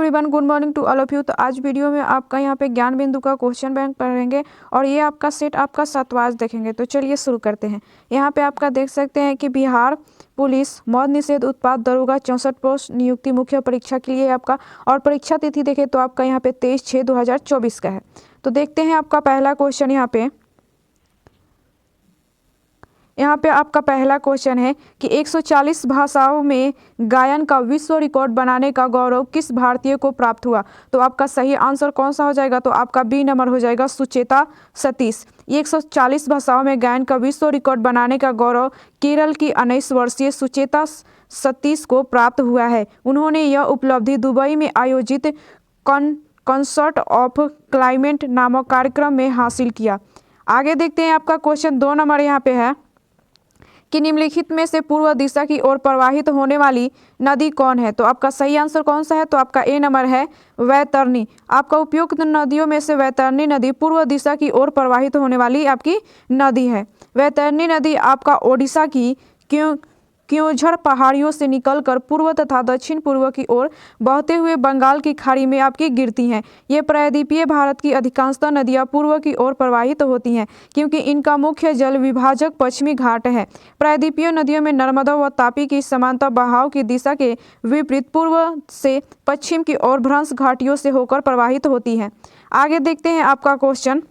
Everyone, good morning to all of you. तो आज video में आपका यहाँ पे ज्ञान बिंदु का क्वेश्चन बैंक पढ़ेंगे और ये आपका सेट आपका 7वां देखेंगे। तो चलिए शुरू करते हैं। यहाँ पे आपका देख सकते हैं कि बिहार पुलिस मद्य निषेध उत्पाद दरोगा 64 पोस्ट नियुक्ति मुख्य परीक्षा के लिए आपका, और परीक्षा तिथि देखें तो आपका यहाँ पे 23/6/2024 का है। तो देखते हैं आपका पहला क्वेश्चन। यहाँ पे आपका पहला क्वेश्चन है कि 140 भाषाओं में गायन का विश्व रिकॉर्ड बनाने का गौरव किस भारतीय को प्राप्त हुआ। तो आपका सही आंसर कौन सा हो जाएगा, तो आपका बी नंबर हो जाएगा, सुचेता सतीश। 140 भाषाओं में गायन का विश्व रिकॉर्ड बनाने का गौरव केरल की 19 वर्षीय सुचेता सतीश को प्राप्त हुआ है। उन्होंने यह उपलब्धि दुबई में आयोजित कंसर्ट ऑफ क्लाइमेट नामक कार्यक्रम में हासिल किया। आगे देखते हैं आपका क्वेश्चन 2 नंबर यहाँ पे है कि निम्नलिखित में से पूर्व दिशा की ओर प्रवाहित होने वाली नदी कौन है। तो आपका सही आंसर कौन सा है, तो आपका ए नंबर है, वैतरणी। आपका उपयुक्त नदियों में से वैतरणी नदी पूर्व दिशा की ओर प्रवाहित होने वाली आपकी नदी है। वैतरणी नदी आपका ओडिशा की क्योंझर पहाड़ियों से निकलकर पूर्व तथा दक्षिण पूर्व की ओर बहते हुए बंगाल की खाड़ी में आपकी गिरती हैं। ये प्रायद्वीपीय भारत की अधिकांशतः नदियां पूर्व की ओर प्रवाहित होती हैं क्योंकि इनका मुख्य जल विभाजक पश्चिमी घाट है। प्रायद्वीपीय नदियों में नर्मदा व तापी की समांतर बहाव की दिशा के विपरीत पूर्व से पश्चिम की ओर भ्रंश घाटियों से होकर प्रवाहित होती हैं। आगे देखते हैं आपका क्वेश्चन।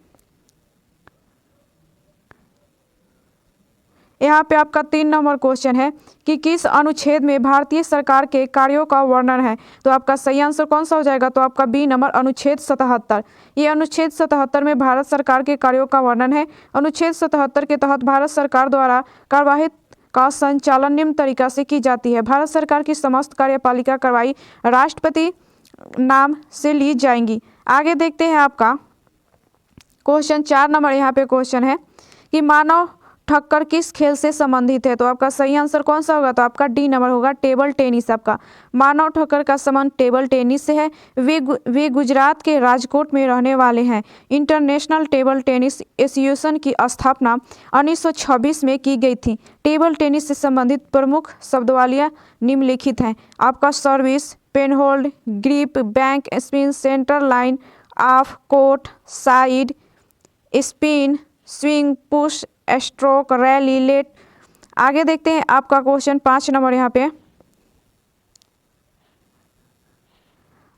यहाँ पे आपका 3 नंबर क्वेश्चन है कि किस अनुच्छेद में भारतीय सरकार के कार्यों का वर्णन है। तो आपका सही आंसर कौन सा हो जाएगा, तो आपका बी नंबर, अनुच्छेद 77। ये अनुच्छेद 77 में भारत सरकार के कार्यों का वर्णन है। अनुच्छेद 77 के तहत भारत सरकार द्वारा कार्यवाही का संचालन निम्न तरीका से की जाती है। भारत सरकार की समस्त कार्यपालिका कार्रवाई राष्ट्रपति नाम से ली जाएंगी। आगे देखते हैं आपका क्वेश्चन 4 नंबर। यहाँ पे क्वेश्चन है कि मानव ठक्कर किस खेल से संबंधित है। तो आपका सही आंसर कौन सा होगा, तो आपका डी नंबर होगा, टेबल टेनिस। आपका मानव ठक्कर का संबंध टेबल टेनिस से है। वे गुजरात के राजकोट में रहने वाले हैं। इंटरनेशनल टेबल टेनिस एसोसिएशन की स्थापना 1926 में की गई थी। टेबल टेनिस से संबंधित प्रमुख शब्दावलियाँ निम्नलिखित हैं। आपका service, penhold, grip, back spin, centre line of court, side spin, swing, push, stroke, rally, let. आगे देखते हैं आपका क्वेश्चन 5 नंबर। यहाँ पे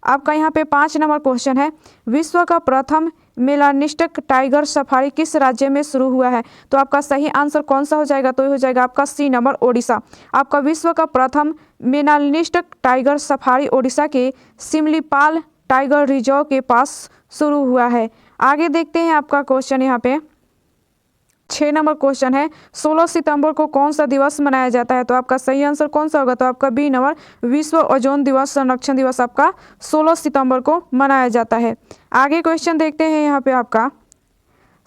आपका यहाँ पे 5 नंबर क्वेश्चन है, विश्व का प्रथम मेलानिस्टिक टाइगर सफारी किस राज्य में शुरू हुआ है। तो आपका सही आंसर कौन सा हो जाएगा, तो ये हो जाएगा आपका सी नंबर, ओडिशा। आपका विश्व का प्रथम मेलानिस्टिक टाइगर सफारी ओडिशा के सिमलीपाल टाइगर रिजर्व के पास शुरू हुआ है। आगे देखते हैं आपका क्वेश्चन यहाँ पे 6 नंबर क्वेश्चन है, 16 सितंबर को कौन सा दिवस मनाया जाता है। तो आपका सही आंसर कौन सा होगा, तो आपका बी नंबर, विश्व ओजोन दिवस संरक्षण दिवस आपका 16 सितंबर को मनाया जाता है। आगे क्वेश्चन देखते हैं। यहाँ पे आपका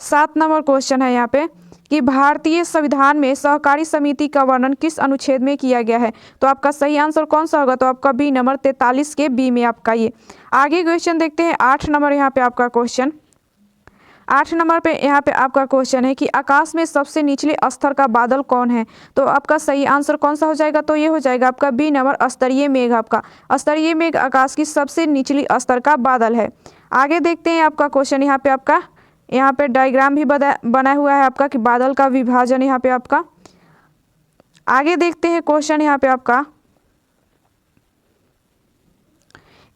7 नंबर क्वेश्चन है यहाँ पे कि भारतीय संविधान में सहकारी समिति का वर्णन किस अनुच्छेद में किया गया है। तो आपका सही आंसर कौन सा होगा, तो आपका बी नंबर, 43 के बी में आपका ये। आगे क्वेश्चन देखते हैं 8 नंबर। यहाँ पे आपका क्वेश्चन 8 नंबर पे यहाँ पे आपका क्वेश्चन है कि आकाश में सबसे निचले स्तर का बादल कौन है। तो आपका सही आंसर कौन सा हो जाएगा, तो ये हो जाएगा आपका बी नंबर, स्तरीय मेघ। आपका स्तरीय मेघ आकाश की सबसे निचली स्तर का बादल है। आगे देखते हैं आपका क्वेश्चन। यहाँ पे डायग्राम भी बना हुआ है आपका कि बादल का विभाजन यहाँ पे आपका। आगे देखते हैं क्वेश्चन।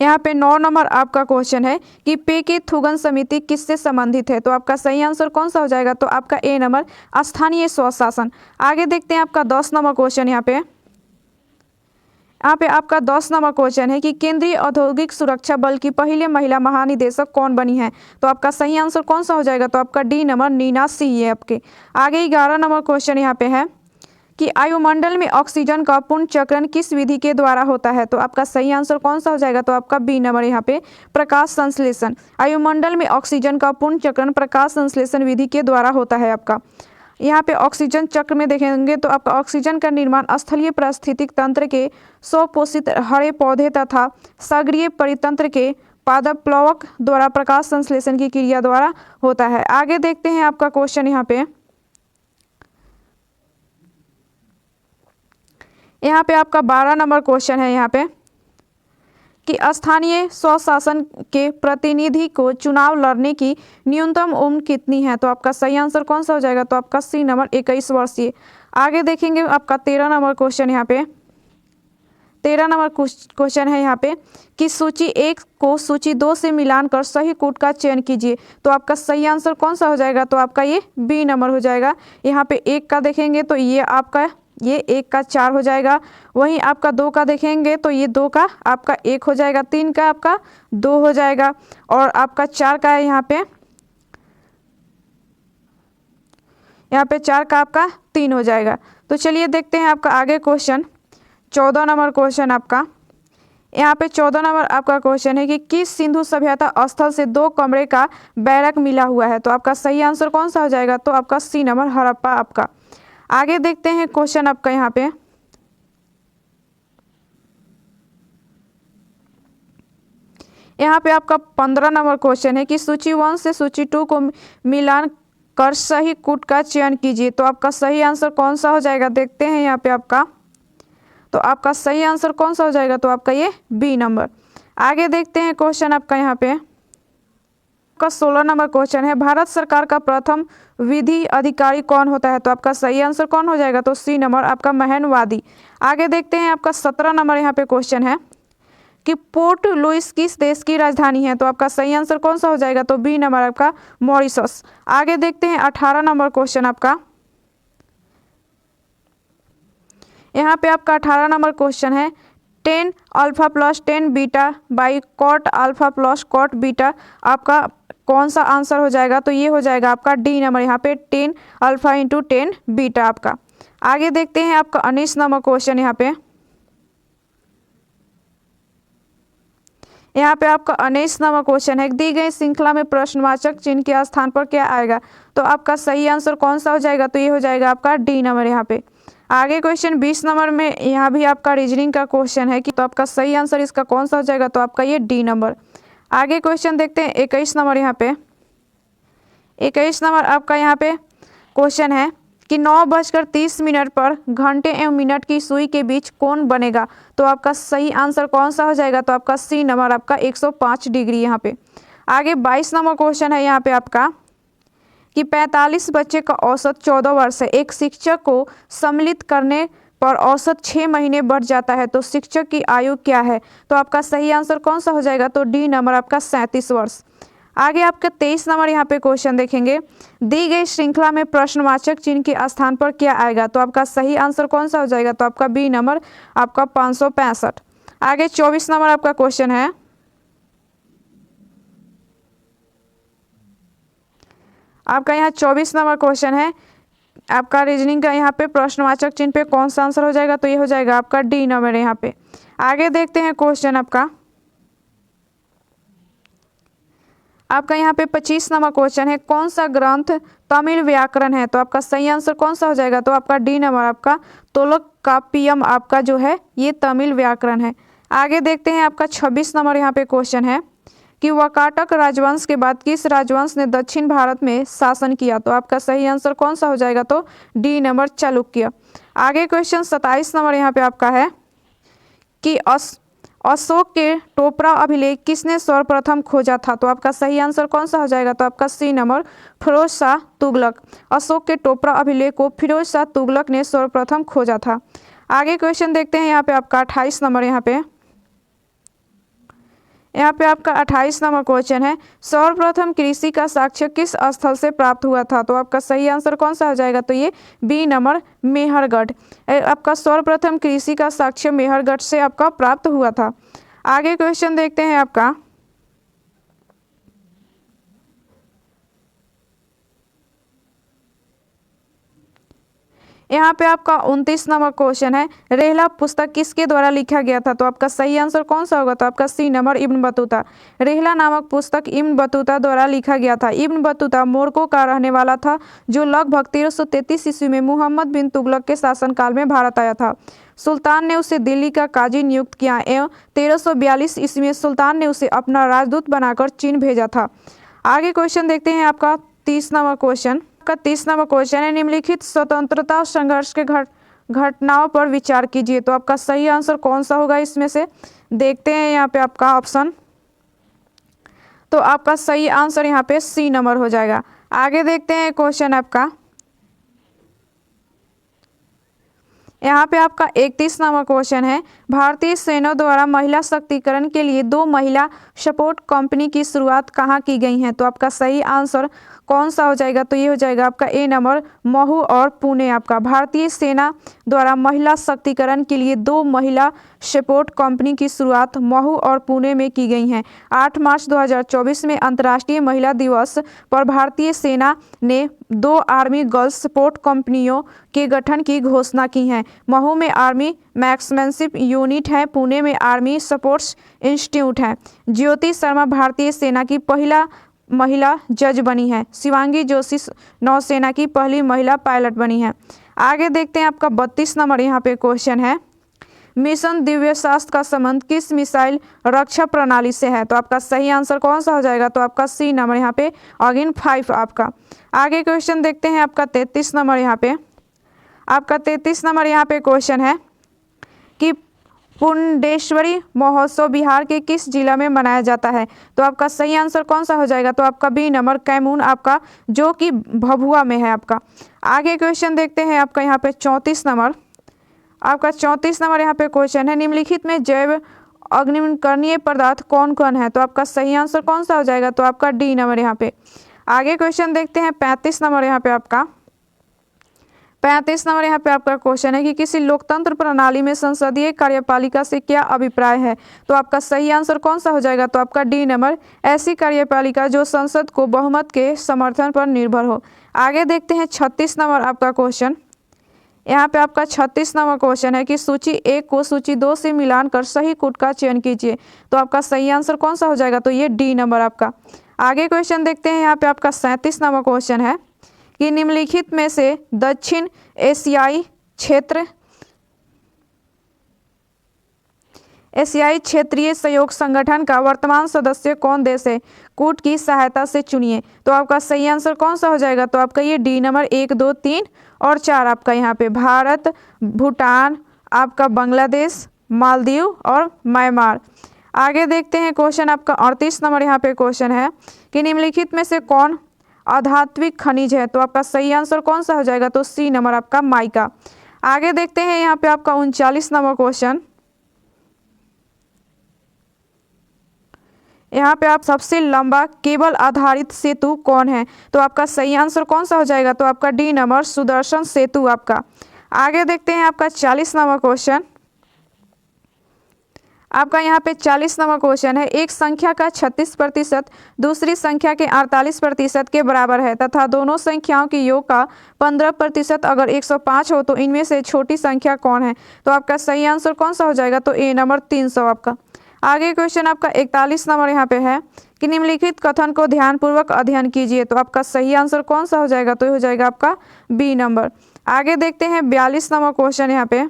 यहाँ पे 9 नंबर आपका क्वेश्चन है कि पेके थुगन समिति किससे संबंधित है। तो आपका सही आंसर कौन सा हो जाएगा, तो आपका ए नंबर, स्थानीय स्वशासन। आगे देखते हैं आपका 10 नंबर क्वेश्चन। यहाँ पे आपका 10 नंबर क्वेश्चन है कि केंद्रीय औद्योगिक सुरक्षा बल की पहले महिला महानिदेशक कौन बनी है। तो आपका सही आंसर कौन सा हो जाएगा, तो आपका डी नंबर, नीना सिंह है आपके। आगे 11 नंबर क्वेश्चन यहाँ पे है कि वायुमंडल में ऑक्सीजन का पुनर्चक्रण किस विधि के द्वारा होता है। तो आपका सही आंसर कौन सा हो जाएगा, तो आपका बी नंबर, यहाँ पे प्रकाश संश्लेषण। वायुमंडल में ऑक्सीजन का पुनर्चक्रण प्रकाश संश्लेषण विधि के द्वारा होता है आपका। यहाँ पे ऑक्सीजन चक्र में देखेंगे तो आपका ऑक्सीजन का निर्माण स्थलीय पारिस्थितिक तंत्र के स्वपोषित हरे पौधे तथा सागरीय परितंत्र के पादप प्लवक द्वारा प्रकाश संश्लेषण की क्रिया द्वारा होता है। आगे देखते हैं आपका क्वेश्चन। यहाँ पे आपका 12 नंबर क्वेश्चन है। यहाँ पे कि स्थानीय स्वशासन के प्रतिनिधि को चुनाव लड़ने की न्यूनतम उम्र कितनी है? तो आपका सही आंसर कौन सा हो जाएगा? तो आपका सी नंबर 21 वर्षीय। आगे देखेंगे आपका 13 नंबर क्वेश्चन यहाँ पे 13 नंबर क्वेश्चन है यहाँ पे कि सूची 1 को सूची 2 से मिलान कर सही कूट का चयन कीजिए। तो आपका सही आंसर कौन सा हो जाएगा? तो आपका ये बी नंबर हो जाएगा। यहाँ पे 1 का देखेंगे तो ये आपका ये 1 का 4 हो जाएगा। वहीं आपका 2 का देखेंगे तो ये 2 का आपका 1 हो जाएगा, 3 का आपका 2 हो जाएगा और आपका 4 का है यहाँ पे 4 का आपका 3 हो जाएगा। तो चलिए देखते हैं आपका आगे क्वेश्चन 14 नंबर क्वेश्चन आपका। यहाँ पे 14 नंबर आपका क्वेश्चन है कि किस सिंधु सभ्यता स्थल से 2 कमरे का बैरक मिला हुआ है? तो आपका सही आंसर कौन सा हो जाएगा? तो आपका सी नंबर हड़प्पा आपका। आगे देखते हैं क्वेश्चन आपका यहाँ पे आपका 15 नंबर क्वेश्चन है कि सूची 1 से सूची 2 को मिलान कर सही कूट का चयन कीजिए। तो आपका सही आंसर कौन सा हो जाएगा? देखते हैं यहाँ पे आपका। तो आपका सही आंसर कौन सा हो जाएगा? तो आपका ये बी नंबर। आगे देखते हैं क्वेश्चन आपका यहाँ पे आपका 16 नंबर क्वेश्चन है भारत सरकार का प्रथम विधि अधिकारी कौन होता है? तो आपका सही आंसर कौन हो जाएगा? तो सी नंबर आपका महेनवादी। आगे देखते हैं आपका 17 नंबर यहाँ पे क्वेश्चन है कि पोर्ट लुइस किस देश की राजधानी है? तो आपका सही आंसर कौन सा हो जाएगा? तो बी नंबर आपका मॉरिशस। आगे देखते हैं 18 नंबर क्वेश्चन आपका। यहाँ पे आपका 18 नंबर क्वेश्चन है 10 alpha plus 10 beta by cot alpha plus cot beta आपका कौन सा आंसर हो जाएगा? तो ये हो जाएगा आपका डी नंबर, यहाँ पे 10 अल्फा इंटू 10 बीटा आपका। आगे देखते हैं आपका 19 नंबर क्वेश्चन यहाँ पे आपका 19 नंबर क्वेश्चन है दी गई श्रृंखला में प्रश्नवाचक चिन्ह के स्थान पर क्या आएगा? तो आपका सही आंसर कौन सा हो जाएगा? तो ये हो जाएगा आपका डी नंबर यहाँ पे। आगे क्वेश्चन 20 नंबर में यहाँ भी आपका रीजनिंग का क्वेश्चन है कि तो आपका सही आंसर इसका कौन सा हो जाएगा? तो आपका ये डी नंबर। आगे क्वेश्चन देखते हैं 21 नंबर यहाँ पे 21 नंबर आपका यहाँ पे क्वेश्चन है कि 9:30 पर घंटे एवं मिनट की सुई के बीच कोण बनेगा। तो आपका सही आंसर कौन सा हो जाएगा? तो आपका सी नंबर आपका 105 डिग्री यहाँ पे। आगे 22 नंबर क्वेश्चन है यहाँ पे आपका कि 45 बच्चे का औसत 14 वर्ष है। एक शिक्षक को सम्मिलित करने पर औसत 6 महीने बढ़ जाता है तो शिक्षक की आयु क्या है? तो आपका सही आंसर कौन सा हो जाएगा? तो डी नंबर आपका 37 वर्ष। आगे आपका 23 नंबर यहाँ पे क्वेश्चन देखेंगे दी गई श्रृंखला में प्रश्नवाचक चिन्ह के स्थान पर क्या आएगा? तो आपका सही आंसर कौन सा हो जाएगा? तो आपका बी नंबर आपका 565। आगे 24 नंबर आपका क्वेश्चन है आपका यहाँ 24 नंबर क्वेश्चन है आपका रीजनिंग का यहाँ पे प्रश्नवाचक चिन्ह पे कौन सा आंसर हो जाएगा? तो ये हो जाएगा आपका डी नंबर यहाँ पे। आगे देखते हैं क्वेश्चन आपका यहाँ पे 25 नंबर क्वेश्चन है कौन सा ग्रंथ तमिल व्याकरण है? तो आपका सही आंसर कौन सा हो जाएगा? तो आपका डी नंबर आपका तोलकाप्पियम आपका जो है ये तमिल व्याकरण है। आगे देखते हैं आपका 26 नंबर यहाँ पे क्वेश्चन है कि वाकाटक राजवंश के बाद किस राजवंश ने दक्षिण भारत में शासन किया? तो आपका सही आंसर कौन सा हो जाएगा? तो डी नंबर चालुक्य। आगे क्वेश्चन 27 नंबर यहाँ पे आपका है कि अशोक के टोपरा अभिलेख किसने सर्वप्रथम खोजा था? तो आपका सही आंसर कौन सा हो जाएगा? तो आपका सी नंबर फिरोज शाह तुगलक। अशोक के टोपरा अभिलेख को फिरोज शाह तुगलक ने सर्वप्रथम खोजा था। आगे क्वेश्चन देखते हैं यहाँ पे आपका 28 नंबर यहाँ पे आपका 28 नंबर क्वेश्चन है सर्वप्रथम कृषि का साक्ष्य किस स्थल से प्राप्त हुआ था? तो आपका सही आंसर कौन सा हो जाएगा? तो ये बी नंबर मेहरगढ़। आपका सर्वप्रथम कृषि का साक्ष्य मेहरगढ़ से आपका प्राप्त हुआ था। आगे क्वेश्चन देखते हैं आपका यहाँ पे आपका 29 नंबर क्वेश्चन है रेहला पुस्तक किसके द्वारा लिखा गया था? तो आपका सही आंसर कौन सा होगा? तो आपका C number Ibn Battuta. Rihla नामक पुस्तक इब्न बतूता द्वारा लिखा गया था। इब्न बतूता मोरक्को का रहने वाला था जो लगभग 1333 ईस्वी में मोहम्मद बिन तुगलक के शासनकाल में भारत आया था। सुल्तान ने उसे दिल्ली का काजी नियुक्त किया एवं 1342 ईस्वी में सुल्तान ने उसे अपना राजदूत बनाकर चीन भेजा था। आगे क्वेश्चन देखते हैं आपका 30 नंबर क्वेश्चन का 30 नंबर क्वेश्चन है निम्नलिखित स्वतंत्रता संघर्ष के घटनाओं पर विचार कीजिए। तो आपका सही आंसर कौन सा होगा इसमें से? देखते हैं यहाँ पे आपका ऑप्शन, तो आपका सही आंसर यहाँ पे सी नंबर हो जाएगा। आगे देखते हैं क्वेश्चन आपका, यहाँ पे आपका 31 नंबर क्वेश्चन है, भारतीय सेना द्वारा महिला शक्तिकरण के लिए 2 महिला सपोर्ट कंपनी की शुरुआत कहाँ की गई है? तो आपका सही आंसर कौन सा हो जाएगा? तो ये हो जाएगा आपका ए नंबर, महू और पुणे। आपका भारतीय सेना द्वारा महिला शक्तिकरण के लिए 2 महिला सपोर्ट कंपनी की शुरुआत महू और पुणे में की गई है। 8 मार्च 2024 में अंतर्राष्ट्रीय महिला दिवस पर भारतीय सेना ने 2 आर्मी गर्ल्स सपोर्ट कंपनियों के गठन की घोषणा की है। महू में आर्मी मैक्समैनशिप यूनिट है, पुणे में आर्मी सपोर्ट्स इंस्टीट्यूट है। ज्योति शर्मा भारतीय सेना की पहला महिला जज बनी है। शिवांगी जोशी नौसेना की पहली महिला पायलट बनी है। आगे देखते हैं आपका 32 नंबर यहाँ पे क्वेश्चन है, मिशन दिव्य शास्त्र का संबंध किस मिसाइल रक्षा प्रणाली से है? तो आपका सही आंसर कौन सा हो जाएगा? तो आपका सी नंबर यहाँ पे अगेन 5 आपका। आगे क्वेश्चन देखते हैं आपका 33 नंबर यहाँ पे, आपका 33 नंबर यहाँ पे क्वेश्चन है कि पुंडेश्वरी महोत्सव बिहार के किस जिला में मनाया जाता है? तो आपका सही आंसर कौन सा हो जाएगा? तो आपका बी नंबर कैमून आपका, जो कि भभुआ में है आपका। आगे क्वेश्चन देखते हैं आपका यहाँ पे 34 नंबर, आपका 34 नंबर यहाँ पे क्वेश्चन है, निम्नलिखित में जैव अग्निकरणीय पदार्थ कौन कौन है? तो आपका सही आंसर कौन सा हो जाएगा? तो आपका डी नंबर यहाँ पे। आगे क्वेश्चन देखते हैं 35 नंबर यहाँ पे आपका, 35 नंबर यहाँ पे आपका क्वेश्चन है कि किसी लोकतंत्र प्रणाली में संसदीय कार्यपालिका से क्या अभिप्राय है? तो आपका सही आंसर कौन सा हो जाएगा? तो आपका डी नंबर, ऐसी कार्यपालिका जो संसद को बहुमत के समर्थन पर निर्भर हो। आगे देखते हैं 36 नंबर आपका क्वेश्चन, यहाँ पे आपका 36 नंबर क्वेश्चन है कि सूची 1 को सूची 2 से मिलान कर सही कूट का चयन कीजिए। तो आपका सही आंसर कौन सा हो जाएगा? तो ये डी नंबर आपका। आगे क्वेश्चन देखते हैं यहाँ पे आपका 37 नंबर क्वेश्चन है कि निम्नलिखित में से दक्षिण एशियाई क्षेत्रीय सहयोग संगठन का वर्तमान सदस्य कौन देश है? कूट की सहायता से चुनिए। तो आपका सही आंसर कौन सा हो जाएगा? तो आपका ये डी नंबर 1, 2, 3 और 4 आपका यहाँ पे, भारत, भूटान, आपका बांग्लादेश, मालदीव और म्यांमार। आगे देखते हैं क्वेश्चन आपका 38 नंबर यहाँ पे क्वेश्चन है कि निम्नलिखित में से कौन अधात्विक खनिज है? तो आपका सही आंसर कौन सा हो जाएगा? तो सी नंबर आपका माइका। आगे देखते हैं यहाँ पे आपका 39 नंबर क्वेश्चन, यहाँ पे आप सबसे लंबा केबल आधारित सेतु कौन है? तो आपका सही आंसर कौन सा हो जाएगा? तो आपका डी नंबर, सुदर्शन सेतु आपका। आगे देखते हैं आपका 40 नंबर क्वेश्चन, आपका यहाँ पे 40 नंबर क्वेश्चन है, एक संख्या का 36% दूसरी संख्या के 48% के बराबर है तथा दोनों संख्याओं के योग का 15% अगर 105 हो तो इनमें से छोटी संख्या कौन है? तो आपका सही आंसर कौन सा हो जाएगा? तो ए नंबर 300 आपका। आगे क्वेश्चन आपका 41 नंबर यहाँ पे है कि निम्नलिखित कथन को ध्यानपूर्वक अध्ययन कीजिए। तो आपका सही आंसर कौन सा हो जाएगा? तो ये हो जाएगा आपका बी नंबर। आगे देखते हैं 42 नंबर क्वेश्चन, यहाँ पे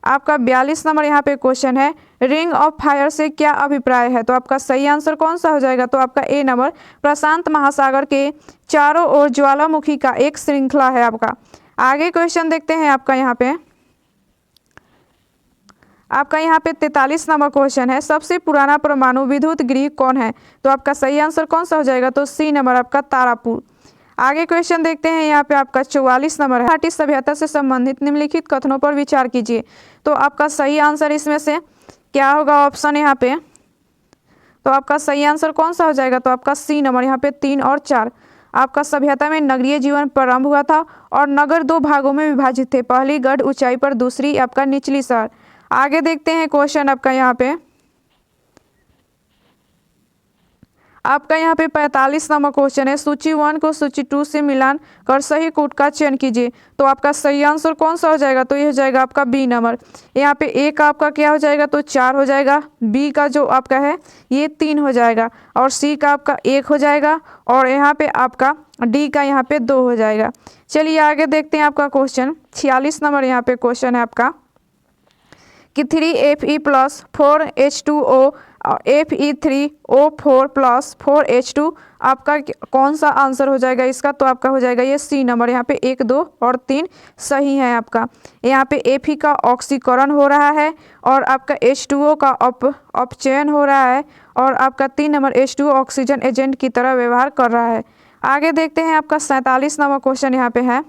आपका 42 नंबर यहाँ पे क्वेश्चन है, रिंग ऑफ फायर से क्या अभिप्राय है? तो आपका सही आंसर कौन सा हो जाएगा? तो आपका ए नंबर, प्रशांत महासागर के चारों ओर ज्वालामुखी का एक श्रृंखला है आपका। आगे क्वेश्चन देखते हैं आपका यहाँ पे, आपका यहाँ पे 43 नंबर क्वेश्चन है, सबसे पुराना परमाणु विद्युत गृह कौन है? तो आपका सही आंसर कौन सा हो जाएगा? तो सी नंबर आपका, तारापुर। आगे क्वेश्चन देखते हैं यहाँ पे आपका 44 नंबर है, भारतीय सभ्यता से संबंधित निम्नलिखित कथनों पर विचार कीजिए। तो आपका सही आंसर इसमें से क्या होगा? ऑप्शन यहाँ पे, तो आपका सही आंसर कौन सा हो जाएगा? तो आपका सी नंबर यहाँ पे 3 और 4। आपका सभ्यता में नगरीय जीवन प्रारंभ हुआ था और नगर 2 भागों में विभाजित थे, पहली गढ़ ऊंचाई पर, दूसरी आपका निचली शहर। आगे देखते हैं क्वेश्चन आपका यहाँ पे, आपका यहाँ पे 45 नंबर क्वेश्चन है, सूची 1 को सूची 2 से मिलान कर सही कूट का चयन कीजिए। तो आपका सही आंसर कौन सा हो जाएगा? तो ये हो जाएगा आपका बी नंबर। यहाँ पे ए का आपका क्या हो जाएगा? तो 4 हो जाएगा, बी का जो आपका है ये 3 हो जाएगा और सी का आपका 1 हो जाएगा और यहाँ पे आपका डी का यहाँ पे 2 हो जाएगा। चलिए आगे देखते हैं आपका क्वेश्चन 46 नंबर यहाँ पे क्वेश्चन है आपका कि 3Fe+ 4H2O Fe3O4+4H2 आपका कौन सा आंसर हो जाएगा इसका? तो आपका हो जाएगा ये सी नंबर। यहाँ पे 1, 2 और 3 सही है आपका। यहाँ पे Fe का ऑक्सीकरण हो रहा है और आपका H2O का अपचयन हो रहा है और आपका 3 नंबर H2O ऑक्सीजन एजेंट की तरह व्यवहार कर रहा है। आगे देखते हैं आपका 47 नंबर क्वेश्चन यहाँ पे है।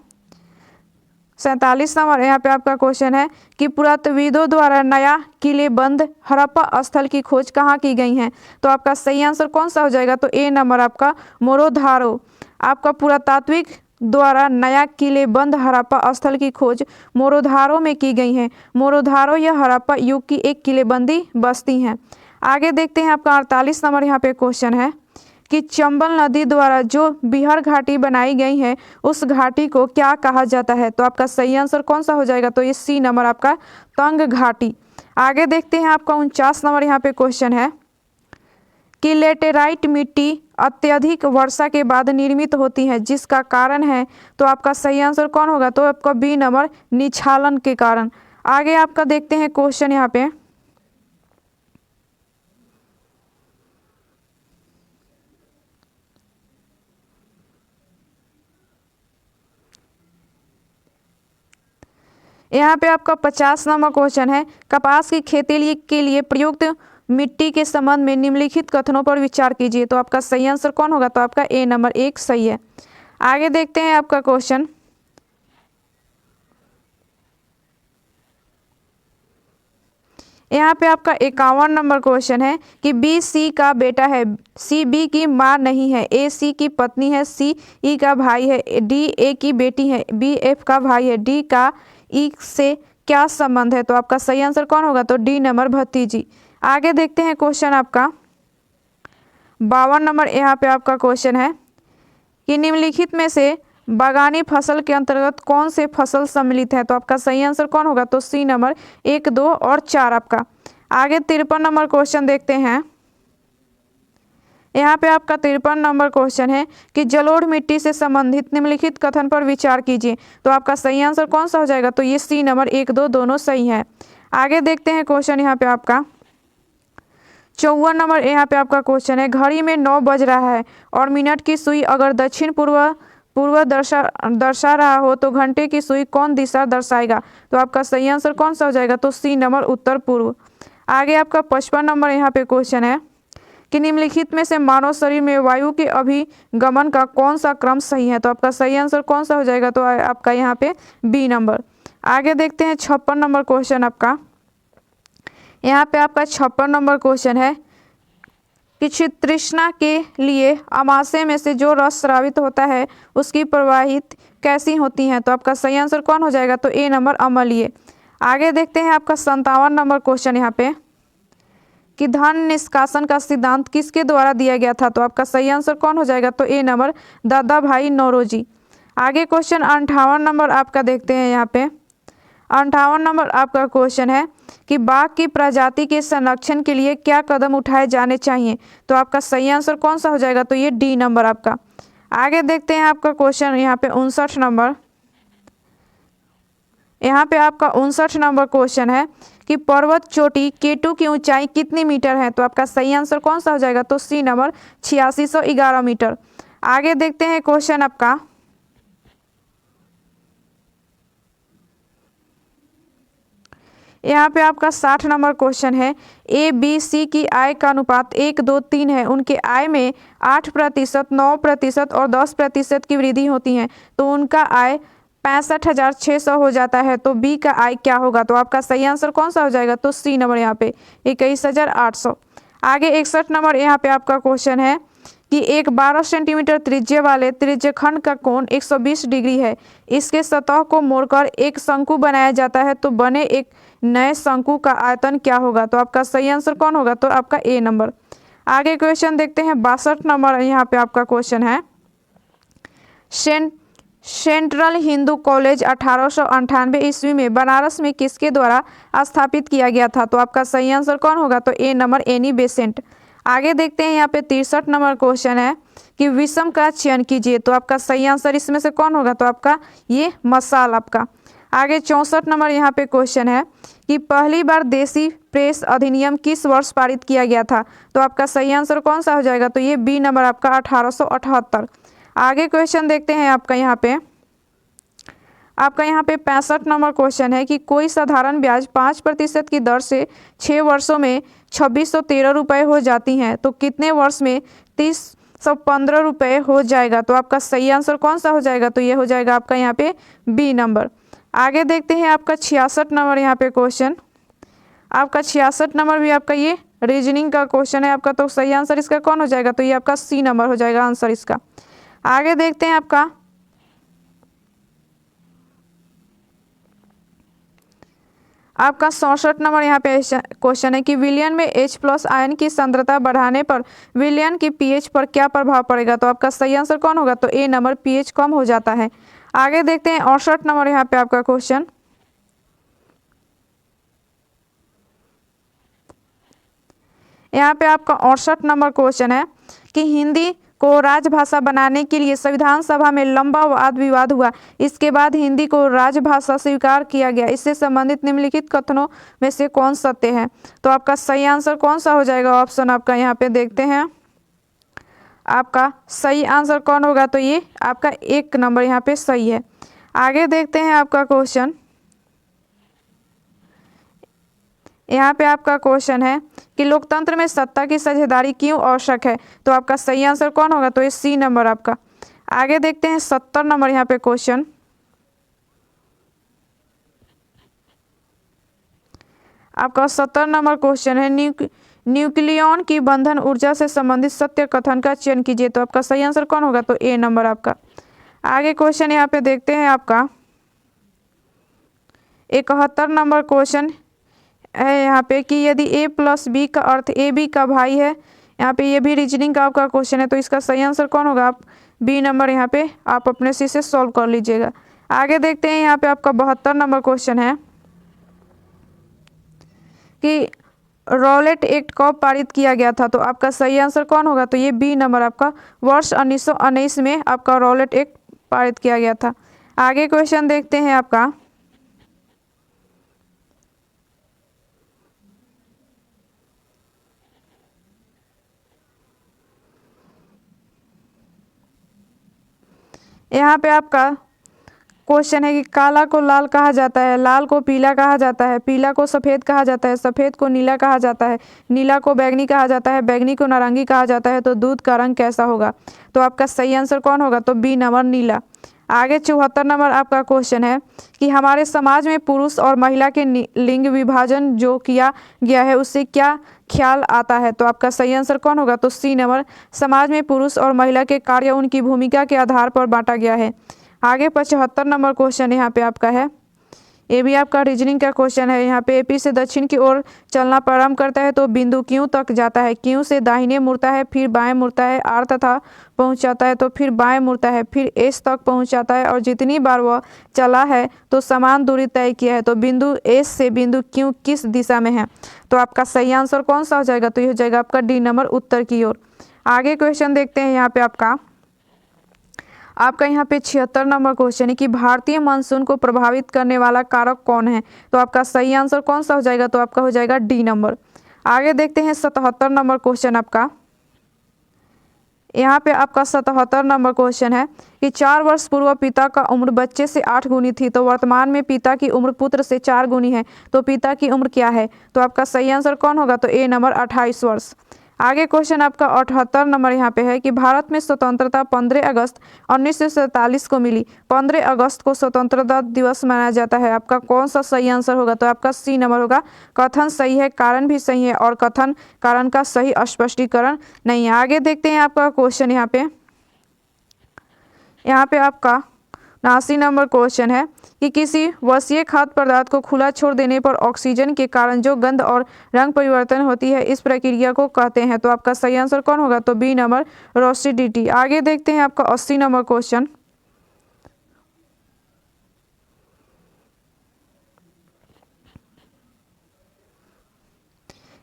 47 नंबर यहाँ पे आपका क्वेश्चन है कि पुरातत्वविदों द्वारा नया किलेबंद हड़प्पा स्थल की खोज कहाँ की गई है? तो आपका सही आंसर कौन सा हो जाएगा? तो ए नंबर आपका मोरोधारो। आपका पुरातात्विक द्वारा नया किलेबंद हड़प्पा स्थल की खोज मोरोधारो में की गई है। मोरोधारो यह हड़प्पा युग की एक किलेबंदी बस्ती है। आगे देखते हैं आपका 48 नंबर यहाँ पे क्वेश्चन है कि चंबल नदी द्वारा जो बिहार घाटी बनाई गई है उस घाटी को क्या कहा जाता है? तो आपका सही आंसर कौन सा हो जाएगा? तो ये सी नंबर आपका तंग घाटी। आगे देखते हैं आपका 49 नंबर यहाँ पे क्वेश्चन है कि लेटेराइट मिट्टी अत्यधिक वर्षा के बाद निर्मित होती है जिसका कारण है। तो आपका सही आंसर कौन होगा? तो आपका बी नंबर निछालन के कारण। आगे आपका देखते हैं क्वेश्चन यहाँ पे यहाँ पे आपका 50 नंबर क्वेश्चन है कपास की खेती के लिए प्रयुक्त मिट्टी के संबंध में निम्नलिखित कथनों पर विचार कीजिए। तो आपका सही आंसर कौन होगा? तो आपका ए नंबर 1 सही है। आगे देखते हैं आपका क्वेश्चन यहाँ पे आपका 51 नंबर क्वेश्चन है कि बी सी का बेटा है, सी बी की माँ नहीं है, ए सी की पत्नी है, सी ई का भाई है, डी ए की बेटी है, बी एफ का भाई है, डी का ई से क्या संबंध है? तो आपका सही आंसर कौन होगा? तो डी नंबर भतीजी। आगे देखते हैं क्वेश्चन आपका 52 नंबर यहाँ पे आपका क्वेश्चन है कि निम्नलिखित में से बागानी फसल के अंतर्गत कौन से फसल सम्मिलित है? तो आपका सही आंसर कौन होगा? तो सी नंबर 1, 2 और 4 आपका। आगे 53 नंबर क्वेश्चन देखते हैं। यहाँ पे आपका 53 नंबर क्वेश्चन है कि जलोढ़ मिट्टी से संबंधित निम्नलिखित कथन पर विचार कीजिए। तो आपका सही आंसर कौन सा हो जाएगा? तो ये सी नंबर 1, 2 दोनों सही है। आगे देखते हैं क्वेश्चन यहाँ पे आपका 54 नंबर यहाँ पे आपका क्वेश्चन है घड़ी में 9 बज रहा है और मिनट की सुई अगर दक्षिण पूर्व दर्शा रहा हो तो घंटे की सुई कौन दिशा दर्शाएगा? तो आपका सही आंसर कौन सा हो जाएगा? तो सी नंबर उत्तर पूर्व। आगे आपका 55 नंबर यहाँ पे क्वेश्चन है कि निम्नलिखित में से मानव शरीर में वायु के अभिगमन का कौन सा क्रम सही है? तो आपका सही आंसर कौन सा हो जाएगा? तो आपका यहाँ पे बी नंबर। आगे देखते हैं 56 नंबर क्वेश्चन आपका। यहाँ पे आपका 56 नंबर क्वेश्चन है कि तृष्णा के लिए अमाशय में से जो रस स्रावित होता है उसकी प्रवाहित कैसी होती हैं? तो आपका सही आंसर कौन हो जाएगा? तो ए नंबर अम्लीय। आगे देखते हैं आपका 57 नंबर क्वेश्चन यहाँ पे कि धन निष्कासन का सिद्धांत किसके द्वारा दिया गया था? तो आपका सही आंसर कौन हो जाएगा? तो ए नंबर दादा भाई नौरोजी। आगे क्वेश्चन 58 नंबर आपका देखते हैं। यहाँ पे 58 नंबर आपका क्वेश्चन है कि बाघ की प्रजाति के संरक्षण के लिए क्या कदम उठाए जाने चाहिए? तो आपका सही आंसर कौन सा हो जाएगा? तो ये डी नंबर आपका। आगे देखते हैं आपका क्वेश्चन यहाँ पे 59 नंबर। यहाँ पे आपका 59 नंबर क्वेश्चन है कि पर्वत चोटी K2 की ऊंचाई कितनी मीटर है? तो आपका सही आंसर कौन सा हो जाएगा? तो सी नंबर 8611 मीटर। आगे देखते हैं क्वेश्चन आपका यहाँ पे आपका 60 नंबर क्वेश्चन है ए बी सी की आय का अनुपात 1, 2, 3 है। उनके आय में 8%, 9% और 10% की वृद्धि होती है तो उनका आय 65,600 हो जाता है। तो बी का आय क्या होगा? तो आपका सही आंसर कौन सा हो जाएगा? तो सी नंबर यहाँ पे 21,800। आगे 61 नंबर यहाँ पे आपका क्वेश्चन है कि एक 12 सेंटीमीटर त्रिज्या वाले त्रिज्यखंड का कोण 120 डिग्री है। इसके सतह को मोड़कर एक शंकु बनाया जाता है तो बने एक नए शंकु का आयतन क्या होगा? तो आपका सही आंसर कौन होगा? तो आपका ए नंबर। आगे क्वेश्चन देखते हैं 62 नंबर यहाँ पे आपका क्वेश्चन है सेंट्रल हिंदू कॉलेज 1898 ईस्वी में बनारस में किसके द्वारा स्थापित किया गया था? तो आपका सही आंसर कौन होगा? तो ए नंबर एनी बेसेंट। आगे देखते हैं यहाँ पे 63 नंबर क्वेश्चन है कि विषम का चयन कीजिए। तो आपका सही आंसर इसमें से कौन होगा? तो आपका ये मसाल आपका। आगे 64 नंबर यहाँ पे क्वेश्चन है कि पहली बार देसी प्रेस अधिनियम किस वर्ष पारित किया गया था? तो आपका सही आंसर कौन सा हो जाएगा? तो ये बी नंबर आपका 1878। आगे क्वेश्चन देखते हैं आपका यहाँ पे 65 नंबर क्वेश्चन है कि कोई साधारण ब्याज 5% की दर से 6 वर्षों में 2613 रुपये हो जाती हैं तो कितने वर्ष में 3015 रुपये हो जाएगा? तो आपका सही आंसर कौन सा हो जाएगा? तो ये हो जाएगा आपका यहाँ पे बी नंबर। आगे देखते हैं आपका 66 नंबर यहाँ पे क्वेश्चन। आपका 66 नंबर भी आपका ये रीजनिंग का क्वेश्चन है आपका, तो सही आंसर इसका कौन हो जाएगा? तो ये आपका सी नंबर हो जाएगा आंसर इसका। आगे देखते हैं आपका 67 नंबर यहाँ पे क्वेश्चन है कि विलयन में H+ आयन की सांद्रता बढ़ाने पर विलयन की pH पर क्या प्रभाव पड़ेगा? तो आपका सही आंसर कौन होगा? तो ए नंबर, pH कम हो जाता है। आगे देखते हैं 68 नंबर यहाँ पे आपका क्वेश्चन। यहाँ पे आपका 68 नंबर क्वेश्चन है कि हिंदी को राजभाषा बनाने के लिए संविधान सभा में लंबा वाद विवाद हुआ, इसके बाद हिंदी को राजभाषा स्वीकार किया गया, इससे संबंधित निम्नलिखित कथनों में से कौन सत्य है? तो आपका सही आंसर कौन सा हो जाएगा? ऑप्शन आपका यहाँ पे देखते हैं, आपका सही आंसर कौन होगा? तो ये आपका 1 नंबर यहाँ पे सही है। आगे देखते हैं आपका क्वेश्चन। यहाँ पे आपका क्वेश्चन है कि लोकतंत्र में सत्ता की साझेदारी क्यों आवश्यक है? तो आपका सही आंसर कौन होगा? तो ये सी नंबर आपका। आगे देखते हैं 70 नंबर यहाँ पे क्वेश्चन। आपका 70 नंबर क्वेश्चन है न्यूक्लियॉन की बंधन ऊर्जा से संबंधित सत्य कथन का चयन कीजिए। तो आपका सही आंसर कौन होगा? तो ए नंबर आपका। आगे क्वेश्चन यहाँ पे देखते हैं आपका 71 नंबर क्वेश्चन है यहाँ पे कि यदि A+B का अर्थ AB का भाई है, यहाँ पे ये भी रीजनिंग का आपका क्वेश्चन है, तो इसका सही आंसर कौन होगा? आप बी नंबर यहाँ पे आप अपने से सॉल्व कर लीजिएगा। आगे देखते हैं यहाँ पे आपका 72 नंबर क्वेश्चन है कि रॉलेट एक्ट कब पारित किया गया था? तो आपका सही आंसर कौन होगा? तो ये बी नंबर आपका वर्ष 1919 में आपका रॉलेट एक्ट पारित किया गया था। आगे क्वेश्चन देखते हैं आपका यहाँ पे आपका क्वेश्चन है कि काला को लाल कहा जाता है, लाल को पीला कहा जाता है, पीला को सफ़ेद कहा जाता है, सफ़ेद को नीला कहा जाता है, नीला को बैंगनी कहा जाता है, बैंगनी को नारंगी कहा जाता है, तो दूध का रंग कैसा होगा? तो आपका सही आंसर कौन होगा? तो बी नंबर नीला। आगे 74 नंबर आपका क्वेश्चन है कि हमारे समाज में पुरुष और महिला के लिंग विभाजन जो किया गया है उससे क्या ख्याल आता है? तो आपका सही आंसर कौन होगा? तो सी नंबर, समाज में पुरुष और महिला के कार्य उनकी भूमिका के आधार पर बांटा गया है। आगे 75 नंबर क्वेश्चन यहाँ पे आपका है, ये भी आपका रीजनिंग का क्वेश्चन है। यहाँ पे एपी से दक्षिण की ओर चलना प्रारंभ करता है तो बिंदु क्यू तक जाता है, क्यू से दाहिने मुड़ता है, फिर बाएं मुड़ता है, आर तथा पहुँचाता है तो फिर बाएं मुड़ता है, फिर एस तक पहुँचाता है और जितनी बार वह चला है तो समान दूरी तय किया है, तो बिंदु एस से बिंदु क्यू किस दिशा में है? तो आपका सही आंसर कौन सा हो जाएगा? तो ये हो जाएगा आपका डी नंबर, उत्तर की ओर। आगे क्वेश्चन देखते हैं यहाँ पे आपका यहाँ पे 76 नंबर क्वेश्चन है कि भारतीय मानसून को प्रभावित करने वाला कारक कौन है? तो आपका सही आंसर कौन सा हो जाएगा? तो आपका हो जाएगा डी नंबर। आगे देखते हैं 77 नंबर क्वेश्चन आपका। यहाँ पे आपका 77 नंबर क्वेश्चन है कि 4 वर्ष पूर्व पिता का उम्र बच्चे से 8 गुनी थी तो वर्तमान में पिता की उम्र पुत्र से 4 गुनी है, तो पिता की उम्र क्या है? तो आपका सही आंसर कौन होगा? तो ए नंबर, 28 वर्ष। आगे क्वेश्चन आपका 78 नंबर यहाँ पे है कि भारत में स्वतंत्रता 15 अगस्त 1947 को मिली, 15 अगस्त को स्वतंत्रता दिवस मनाया जाता है, आपका कौन सा सही आंसर होगा? तो आपका सी नंबर होगा, कथन सही है, कारण भी सही है और कथन कारण का सही स्पष्टीकरण नहीं है। आगे देखते हैं आपका क्वेश्चन यहाँ पे आपका 79 नंबर क्वेश्चन है कि किसी वसीय खाद्य पदार्थ को खुला छोड़ देने पर ऑक्सीजन के कारण जो गंध और रंग परिवर्तन होती है इस प्रक्रिया को कहते हैं? तो आपका सही आंसर कौन होगा? तो बी नंबर, रोस्टिडिटी। आगे देखते हैं आपका 80 नंबर क्वेश्चन।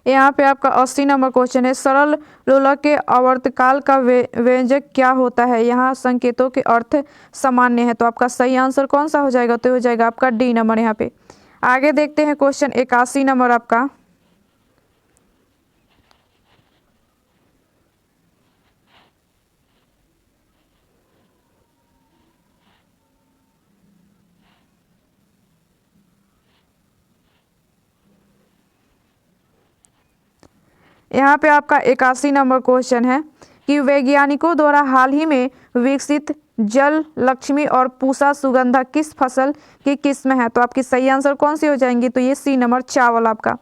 यहाँ पे आपका 80 नंबर क्वेश्चन है, सरल लोलक के आवर्तकाल का व्यंजक क्या होता है? यहाँ संकेतों के अर्थ सामान्य है, तो आपका सही आंसर कौन सा हो जाएगा? तो हो जाएगा आपका डी नंबर यहाँ पे। आगे देखते हैं क्वेश्चन 81 नंबर आपका। यहाँ पे आपका 81 नंबर क्वेश्चन है कि वैज्ञानिकों द्वारा हाल ही में विकसित जल लक्ष्मी और पूसा सुगंधा किस फसल की किस्म है? तो आपकी सही आंसर कौन सी हो जाएंगी? तो ये सी नंबर चावल आपका।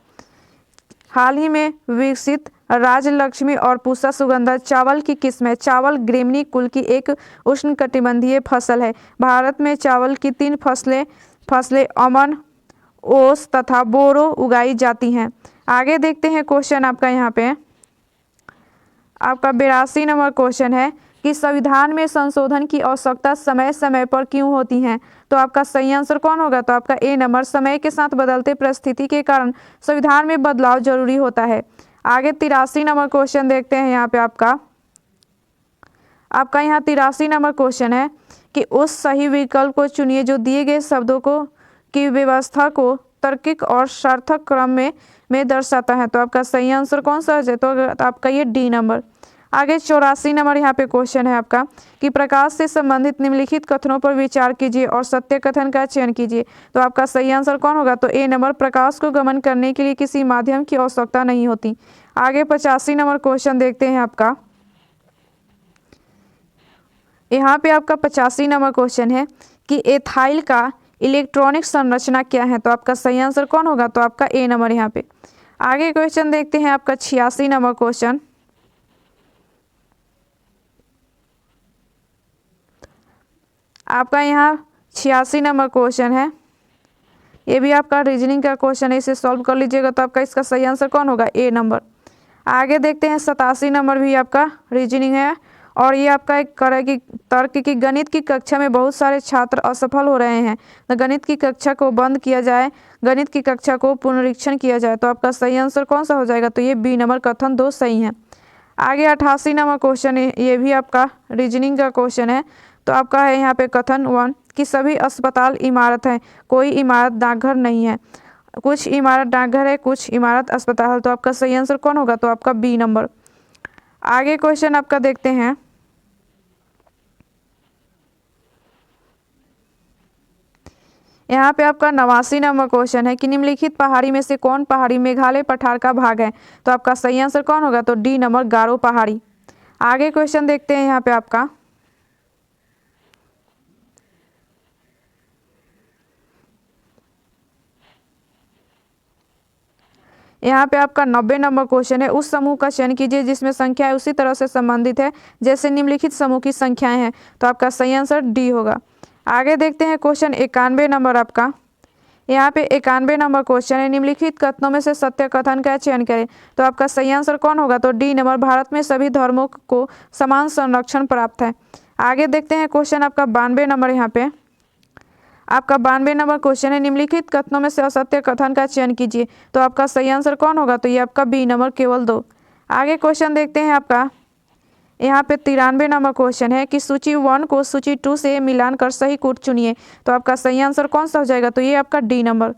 हाल ही में विकसित राजलक्ष्मी और पूसा सुगंधा चावल की किस्म है। चावल ग्रेमनी कुल की एक उष्णकटिबंधीय फसल है। भारत में चावल की 3 फसलें अमन, ओस तथा बोरो उगाई जाती हैं। आगे देखते हैं क्वेश्चन आपका। यहाँ पे आपका 82 नंबर क्वेश्चन है कि संविधान में संशोधन की आवश्यकता समय समय पर क्यों होती है? तो आपका सही आंसर कौन होगा? तो आपका ए नंबर, समय के साथ बदलते परिस्थिति के कारण संविधान में बदलाव जरूरी होता है। आगे 83 नंबर क्वेश्चन देखते हैं। यहाँ पे आपका यहाँ 83 नंबर क्वेश्चन है कि उस सही विकल्प को चुनिए जो दिए गए शब्दों को की व्यवस्था को तार्किक और सार्थक क्रम में दर्शाता है। तो आपका सही आंसर कौन सा है? तो आपका ये डी नंबर। आगे 84 नंबर यहाँ पे क्वेश्चन है आपका कि प्रकाश से संबंधित निम्नलिखित कथनों पर विचार कीजिए और सत्य कथन का चयन कीजिए। तो आपका सही आंसर कौन होगा? तो ए नंबर, प्रकाश को गमन करने के लिए किसी माध्यम की आवश्यकता नहीं होती। आगे 85 नंबर क्वेश्चन देखते हैं आपका। यहाँ पे आपका 85 नंबर क्वेश्चन है कि एथाइल का इलेक्ट्रॉनिक संरचना क्या है? तो आपका सही आंसर कौन होगा? तो आपका ए नंबर यहाँ पे। आगे क्वेश्चन देखते हैं आपका 86 नंबर क्वेश्चन। आपका यहाँ 86 नंबर क्वेश्चन है, ये भी आपका रीजनिंग का क्वेश्चन है, इसे सॉल्व कर लीजिएगा। तो आपका इसका सही आंसर कौन होगा? ए नंबर। आगे देखते हैं 87 नंबर भी आपका रीजनिंग है और ये आपका एक तरह की तर्क की गणित की कक्षा में बहुत सारे छात्र असफल हो रहे हैं, तो गणित की कक्षा को बंद किया जाए, गणित की कक्षा को पुनरीक्षण किया जाए। तो आपका सही आंसर कौन सा हो जाएगा? तो ये बी नंबर, कथन 2 सही है। आगे 88 नंबर क्वेश्चन है, ये भी आपका रीजनिंग का क्वेश्चन है। तो आपका है यहाँ पे कथन 1 कि सभी अस्पताल इमारत है, कोई इमारत डाकघर नहीं है। कुछ इमारत डाकघर है, कुछ इमारत अस्पताल। तो आपका सही आंसर कौन होगा? तो आपका बी नंबर। आगे क्वेश्चन आपका देखते हैं। यहाँ पे आपका 89 नंबर क्वेश्चन है कि निम्नलिखित पहाड़ी में से कौन पहाड़ी मेघालय पठार का भाग है? तो आपका सही आंसर कौन होगा? तो डी नंबर, गारो पहाड़ी। आगे क्वेश्चन देखते हैं यहाँ पे आपका। यहाँ पे आपका 90 नंबर क्वेश्चन है, उस समूह का चयन कीजिए जिसमें संख्याएं उसी तरह से संबंधित है जैसे निम्नलिखित समूह की संख्याएं हैं। तो आपका सही आंसर डी होगा। आगे देखते हैं क्वेश्चन 91 नंबर आपका। यहाँ पे 91 नंबर क्वेश्चन है, निम्नलिखित कथनों में से सत्य कथन का चयन करें। तो आपका सही आंसर कौन होगा? तो डी नंबर, भारत में सभी धर्मों को समान संरक्षण प्राप्त है। आगे देखते हैं क्वेश्चन आपका 92 नंबर। यहाँ पे आपका 92 नंबर क्वेश्चन है, निम्नलिखित कथनों में से असत्य कथन का चयन कीजिए। तो आपका सही आंसर कौन होगा? तो ये आपका बी नंबर, केवल 2। आगे क्वेश्चन देखते हैं आपका। यहाँ पे 93 नंबर क्वेश्चन है कि सूची 1 को सूची 2 से मिलान कर सही कूट चुनिए। तो आपका सही आंसर कौन सा हो जाएगा? तो ये आपका डी नंबर।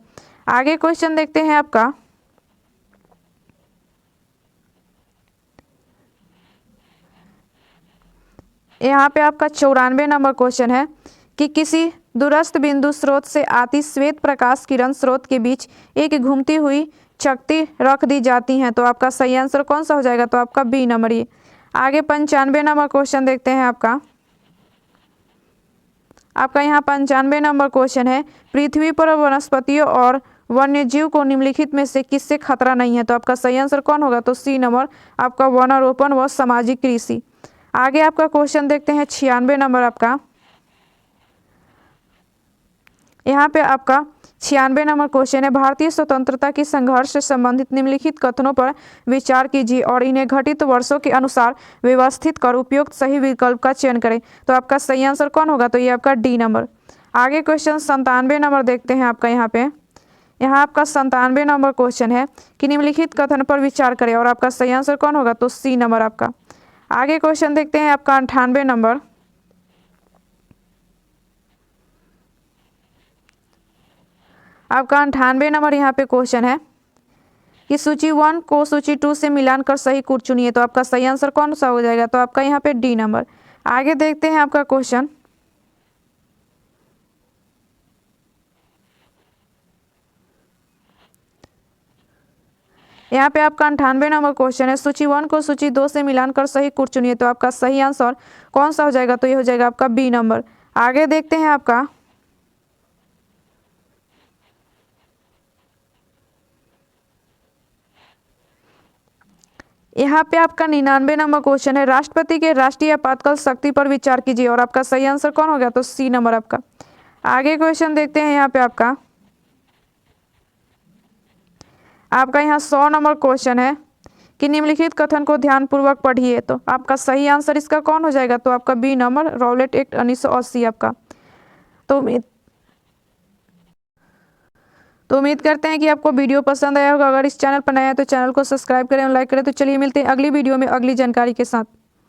आगे क्वेश्चन देखते हैं आपका। यहाँ पे आपका 94 नंबर क्वेश्चन है कि किसी दूरस्थ बिंदु स्रोत से आती श्वेत प्रकाश किरण स्रोत के बीच एक घूमती हुई चकती रख दी जाती हैं। तो आपका सही आंसर कौन सा हो जाएगा? तो आपका बी नंबर। ये आगे 95 नंबर क्वेश्चन देखते हैं आपका। यहाँ 95 नंबर क्वेश्चन है, पृथ्वी पर वनस्पतियों और वन्यजीव को निम्नलिखित में से किससे खतरा नहीं है? तो आपका सही आंसर कौन होगा? तो सी नंबर, आपका वनारोपण व सामाजिक कृषि। आगे आपका क्वेश्चन देखते हैं 96 नंबर आपका। यहाँ पे आपका 96 नंबर क्वेश्चन है, भारतीय स्वतंत्रता की संघर्ष से संबंधित निम्नलिखित कथनों पर विचार कीजिए और इन्हें घटित वर्षों के अनुसार व्यवस्थित कर उपयुक्त सही विकल्प का चयन करें। तो आपका सही आंसर कौन होगा? तो ये आपका डी नंबर। आगे क्वेश्चन 97 नंबर देखते हैं आपका। यहाँ पे यहाँ आपका 97 नंबर क्वेश्चन है कि निम्नलिखित कथन पर विचार करें, और आपका सही आंसर कौन होगा, तो सी नंबर आपका। आगे क्वेश्चन देखते हैं आपका 98 नंबर। आपका 98 नंबर यहाँ पे क्वेश्चन है कि सूची 1 को सूची 2 से मिलान कर सही कूट चुनिए, तो आपका सही आंसर कौन सा हो जाएगा, तो आपका यहाँ पे डी नंबर। आगे देखते हैं आपका क्वेश्चन। यहाँ पे आपका 98 नंबर क्वेश्चन है, सूची 1 को सूची 2 से मिलान कर सही कूट चुनिए, तो आपका सही आंसर कौन सा हो जाएगा, तो ये हो जाएगा आपका बी नंबर। आगे देखते हैं आपका यहाँ पे आपका 99 नंबर क्वेश्चन है, राष्ट्रपति के राष्ट्रीय आपातकाल शक्ति पर विचार कीजिए, और आपका सही आंसर कौन हो गया, तो सी नंबर आपका। आगे क्वेश्चन देखते हैं यहाँ पे आपका यहाँ 100 नंबर क्वेश्चन है कि निम्नलिखित कथन को ध्यानपूर्वक पढ़िए, तो आपका सही आंसर इसका कौन हो जाएगा, तो आपका बी नंबर, रॉलेट एक्ट 1980 आपका। तो उम्मीद करते हैं कि आपको वीडियो पसंद आया होगा। अगर इस चैनल पर नया है तो चैनल को सब्सक्राइब करें और लाइक करें। तो चलिए मिलते हैं अगली वीडियो में अगली जानकारी के साथ।